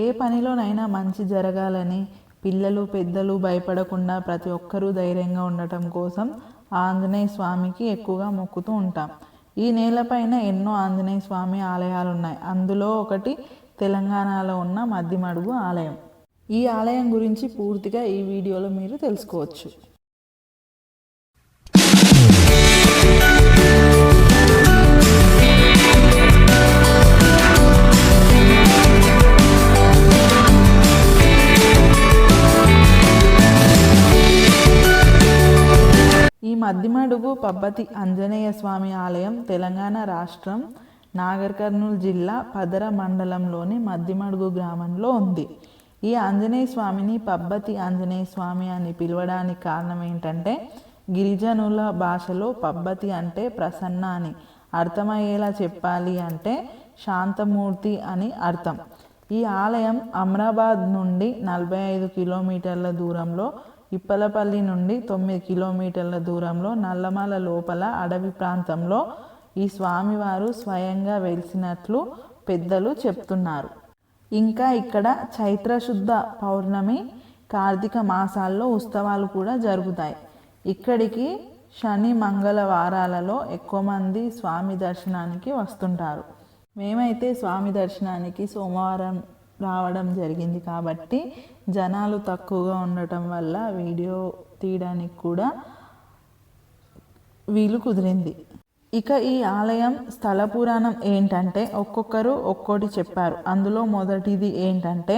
ఏ పనిలోనైనా మంచి జరగాలని, పిల్లలు పెద్దలు భయపడకుండా ప్రతి ఒక్కరూ ధైర్యంగా ఉండటం కోసం ఆంజనేయ స్వామికి ఎక్కువగా మొక్కుతూ ఉంటాం. ఈ నేలపైన ఎన్నో ఆంజనేయ స్వామి ఆలయాలు ఉన్నాయి. అందులో ఒకటి తెలంగాణలో ఉన్న మద్దిమడుగు ఆలయం. ఈ ఆలయం గురించి పూర్తిగా ఈ వీడియోలో మీరు తెలుసుకోవచ్చు. ఈ మద్దిమడుగు పబ్బతి ఆంజనేయ స్వామి ఆలయం తెలంగాణ రాష్ట్రం నాగర్ కర్నూల్ జిల్లా పదర మండలంలోని మద్దిమడుగు గ్రామంలో ఉంది. ఈ ఆంజనేయ స్వామిని పబ్బతి ఆంజనేయ స్వామి అని పిలవడానికి కారణం ఏంటంటే, గిరిజనుల భాషలో పబ్బతి అంటే ప్రసన్న అని, అర్థమయ్యేలా చెప్పాలి అంటే శాంతమూర్తి అని అర్థం. ఈ ఆలయం అమ్రాబాద్ నుండి 45 కిలోమీటర్ల దూరంలో, ఇప్పలపల్లి నుండి 9 కిలోమీటర్ల దూరంలో నల్లమల లోపల అడవి ప్రాంతంలో ఈ స్వామివారు స్వయంగా వెలిసినట్లు పెద్దలు చెప్తున్నారు. ఇంకా ఇక్కడ చైత్రశుద్ధ పౌర్ణమి, కార్తీక మాసాల్లో ఉత్సవాలు కూడా జరుగుతాయి. ఇక్కడికి శని మంగళవారాలలో ఎక్కువ మంది స్వామి దర్శనానికి వస్తుంటారు. మేమైతే స్వామి దర్శనానికి సోమవారం రావడం జరిగింది కాబట్టి జనాలు తక్కువగా ఉండటం వల్ల వీడియో తీయడానికి కూడా వీలు కుదిరింది. ఇక ఈ ఆలయం స్థల పురాణం ఏంటంటే ఒక్కొక్కరు ఒక్కోటి చెప్పారు. అందులో మొదటిది ఏంటంటే,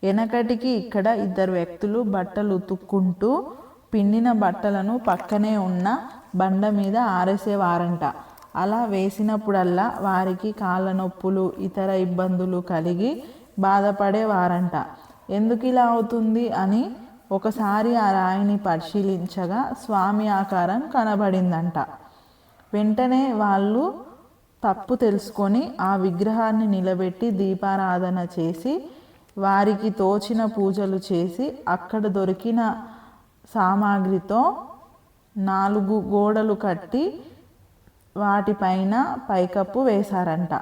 వెనకటికి ఇక్కడ 2 వ్యక్తులు బట్టలు ఉతుక్కుంటూ పిండిన బట్టలను పక్కనే ఉన్న బండ మీద ఆరేసేవారంట. అలా వేసినప్పుడల్లా వారికి కాళ్ళ నొప్పులు, ఇతర ఇబ్బందులు కలిగి బాధపడేవారంట. ఎందుకు ఇలా అవుతుంది అని ఒకసారి ఆ రాయిని పరిశీలించగా స్వామి ఆకారం కనబడిందంట. వెంటనే వాళ్ళు తప్పు తెలుసుకొని ఆ విగ్రహాన్ని నిలబెట్టి దీపారాధన చేసి వారికి తోచిన పూజలు చేసి అక్కడ దొరికిన సామాగ్రితో 4 గోడలు కట్టి వాటిపైన పైకప్పు వేశారంట.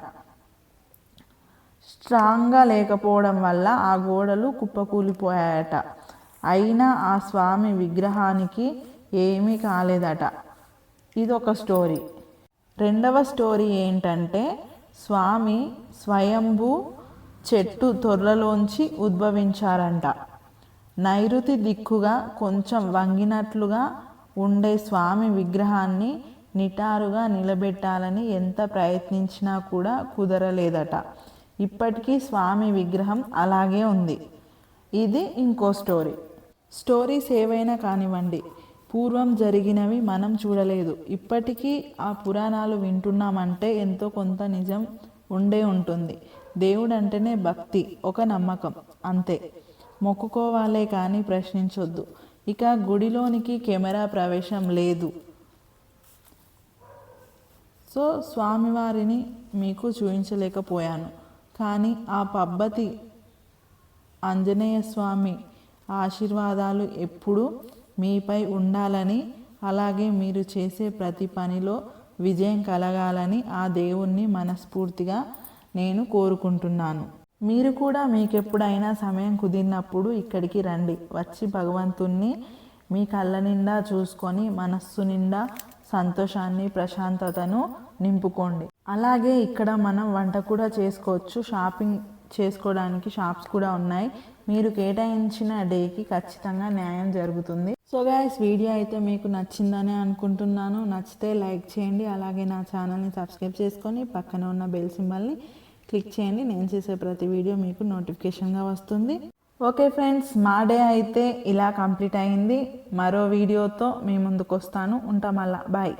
స్ట్రాంగ్గా లేకపోవడం వల్ల ఆ గోడలు కుప్పకూలిపోయాయట. అయినా ఆ స్వామి విగ్రహానికి ఏమీ కాలేదట. ఇదొక స్టోరీ. రెండవ స్టోరీ ఏంటంటే, స్వామి స్వయంభూ చెట్టు తొర్రలోంచి ఉద్భవించారంట. నైరుతి దిక్కుగా కొంచెం వంగినట్లుగా ఉండే స్వామి విగ్రహాన్ని నిటారుగా నిలబెట్టాలని ఎంత ప్రయత్నించినా కూడా కుదరలేదట. ఇప్పటికీ స్వామి విగ్రహం అలాగే ఉంది. ఇది ఇంకో స్టోరీ. స్టోరీస్ ఏవైనా కానివ్వండి, పూర్వం జరిగినవి మనం చూడలేదు. ఇప్పటికీ ఆ పురాణాలు వింటున్నామంటే ఎంతో కొంత నిజం ఉండే ఉంటుంది. దేవుడు అంటేనే భక్తి, ఒక నమ్మకం, అంతే. మొక్కుకోవాలే కానీ ప్రశ్నించొద్దు. ఇక గుడిలోనికి కెమెరా ప్రవేశం లేదు. సో స్వామివారిని మీకు చూపించలేకపోయాను. కానీ ఆ పబ్బతి ఆంజనేయ స్వామి ఆశీర్వాదాలు ఎప్పుడూ మీపై ఉండాలని, అలాగే మీరు చేసే ప్రతి పనిలో విజయం కలగాలని ఆ దేవుణ్ణి మనస్ఫూర్తిగా నేను కోరుకుంటున్నాను. మీరు కూడా మీకెప్పుడైనా సమయం కుదిరినప్పుడు ఇక్కడికి రండి. వచ్చి భగవంతుణ్ణి మీ కళ్ళ నిండా చూసుకొని మనస్సు నిండా సంతోషాన్ని, ప్రశాంతతను నింపుకోండి. అలాగే ఇక్కడ మనం వంట కూడా చేసుకోవచ్చు. షాపింగ్ చేసుకోవడానికి షాప్స్ కూడా ఉన్నాయి. మీరు కేటాయించిన డేకి ఖచ్చితంగా న్యాయం జరుగుతుంది. సో గైస్, వీడియో అయితే మీకు నచ్చిందని అనుకుంటున్నాను. నచ్చితే లైక్ చేయండి. అలాగే నా ఛానల్ని సబ్స్క్రైబ్ చేసుకొని పక్కన ఉన్న బెల్ సింబల్ని క్లిక్ చేయండి. నేను చేసే ప్రతి వీడియో మీకు నోటిఫికేషన్గా వస్తుంది. ఓకే ఫ్రెండ్స్, మా డే అయితే ఇలా కంప్లీట్ అయింది. మరో వీడియోతో మీ ముందుకు వస్తాను. ఉంటాం. మళ్ళా బాయ్.